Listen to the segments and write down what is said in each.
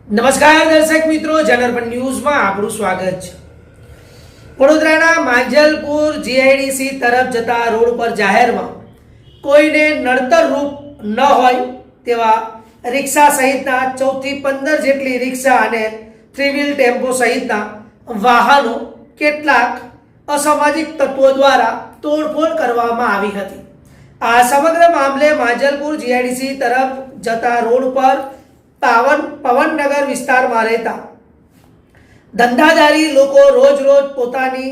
નમસ્કાર દર્શક મિત્રો, જનરપણ ન્યૂઝમાં આપણું સ્વાગત છે। વડોદરાના માંજલપુર જીઆઈડીસી તરફ જતા રોડ પર જાહેરમાં કોઈને નડતરરૂપ ન હોય તેવા રિક્ષા સહિતના 4 થી 15 જેટલી રિક્ષા અને 3 વ્હીલ ટેમ્પો સહિતના વાહનો કેટલાક અસામાજિક તત્વો દ્વારા તોડફોડ કરવામાં આવી હતી। આ સમગ્ર મામલે માંજલપુર જીઆઈડીસી તરફ જતા રોડ પર પવનનગર વિસ્તારમાં રહેતા ધંધાદારી લોકો રોજ પોતાની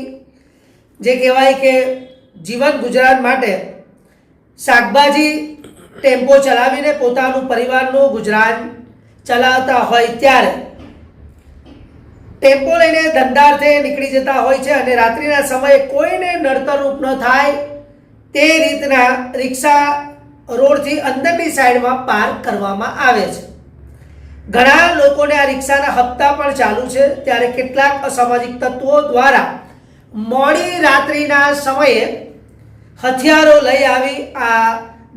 જે કહેવાય કે જીવન ગુજરાન માટે શાકભાજી ટેમ્પો ચલાવીને પોતાનું પરિવારનું ગુજરાન ચલાવતા હોય ત્યારે ટેમ્પો લઈને ધંધાર્થે નીકળી જતા હોય છે અને રાત્રિના સમયે કોઈને નડતરરૂપ ન થાય તે રીતના રિક્ષા રોડથી અંદરની સાઈડમાં પાર્ક કરવામાં આવે છે। ઘણા લોકોને આ રિક્ષાના હપ્તા પણ ચાલુ છે, ત્યારે કેટલાક અસામાજિક તત્વો દ્વારા મોડી રાત્રિના સમયે હથિયારો લઈ આવી આ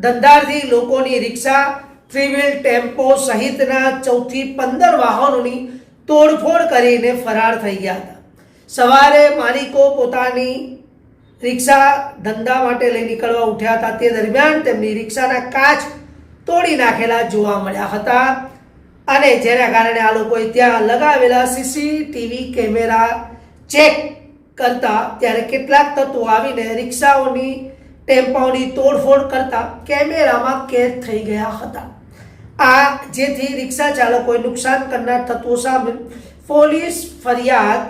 ધંધાર્થી લોકોની રિક્ષા, 3 વ્હીલ ટેમ્પો સહિતના 4 થી 15 વાહનોની તોડફોડ કરીને ફરાર થઈ ગયા હતા। સવારે માલિકો પોતાની રિક્ષા ધંધા માટે લઈ નીકળવા ઉઠ્યા હતા, તે દરમિયાન તેમની રિક્ષાના કાચ તોડી નાખેલા જોવા મળ્યા હતા અને જેના કારણે આ લોકોએ ત્યાં લગાવેલા સીસીટીવી કેમેરા ચેક કરતા ત્યારે કેટલાક તત્વો આવીને રિક્ષાઓની ટેમ્પાઓની તોડફોડ કરતા કેમેરામાં કેદ થઈ ગયા હતા। આ જેથી રિક્ષા ચાલકોએ નુકસાન કરનાર તત્વો સામે પોલીસ ફરિયાદ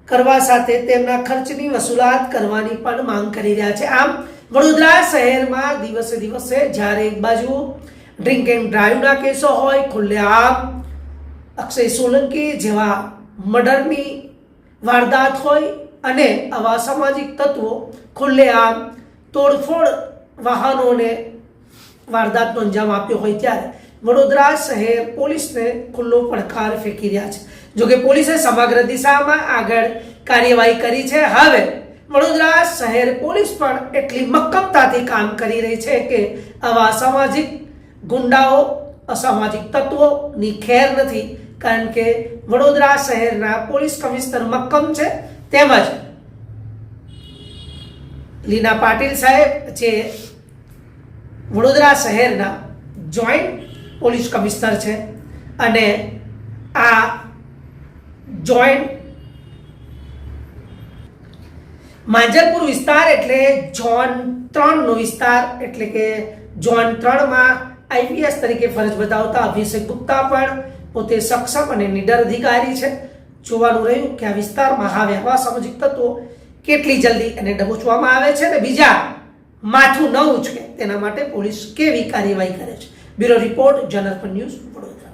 કરવા સાથે તેમના ખર્ચની વસૂલાત કરવાની પણ માંગ કરી રહ્યા છે। આમ વડોદરા શહેરમાં દિવસે દિવસે જ્યારે એક બાજુ ડ્રિંક એન્ડ ડ્રાઈવના કેસો હોય, ખુલ્લેઆમ અક્ષય સોલંકી જેવા મર્ડરની વારદાત હોય અને આવા સામાજિક તત્વો ખુલ્લેઆમ તોડફોડ વાહનોને વારદાતનો અંજામ આપ્યો હોય ત્યારે વડોદરા શહેર પોલીસને ખુલ્લો પડકાર ફેંકી રહ્યા છે। જોકે પોલીસે સમગ્ર દિશામાં આગળ કાર્યવાહી કરી છે। હવે વડોદરા શહેર પોલીસ પણ એટલી મક્કમતાથી કામ કરી રહી છે કે આવા સામાજિક ગુંડાઓ, અસામાજિક તત્વોની ખેર નથી, કારણ કે વડોદરા શહેરના પોલીસ કમિશનર મક્કમ છે। તેમજ લીના પાટીલ સાહેબ જે વડોદરા શહેરના જોઈન્ટ પોલીસ કમિશનર છે અને આ જોઈન્ટ માંજલપુર વિસ્તાર એટલે ઝોન 3 નો વિસ્તાર, એટલે કે ઝોન 3 માં આઈપીએસ તરીકે ફરજ બજાવતા અભિષેક ગુપ્તા પણ પોતે સક્ષમ અને નિડર અધિકારી છે। જોવાનું રહ્યું કે આ વિસ્તારમાં હવે આવા સામાજિક તત્વો કેટલી જલ્દી એને દબોચવામાં આવે છે અને બીજા માથું ન ઉચકે તેના માટે પોલીસ કેવી કાર્યવાહી કરે છે। બ્યુરો રિપોર્ટ, જનરપણ ન્યૂઝ, વડોદરા।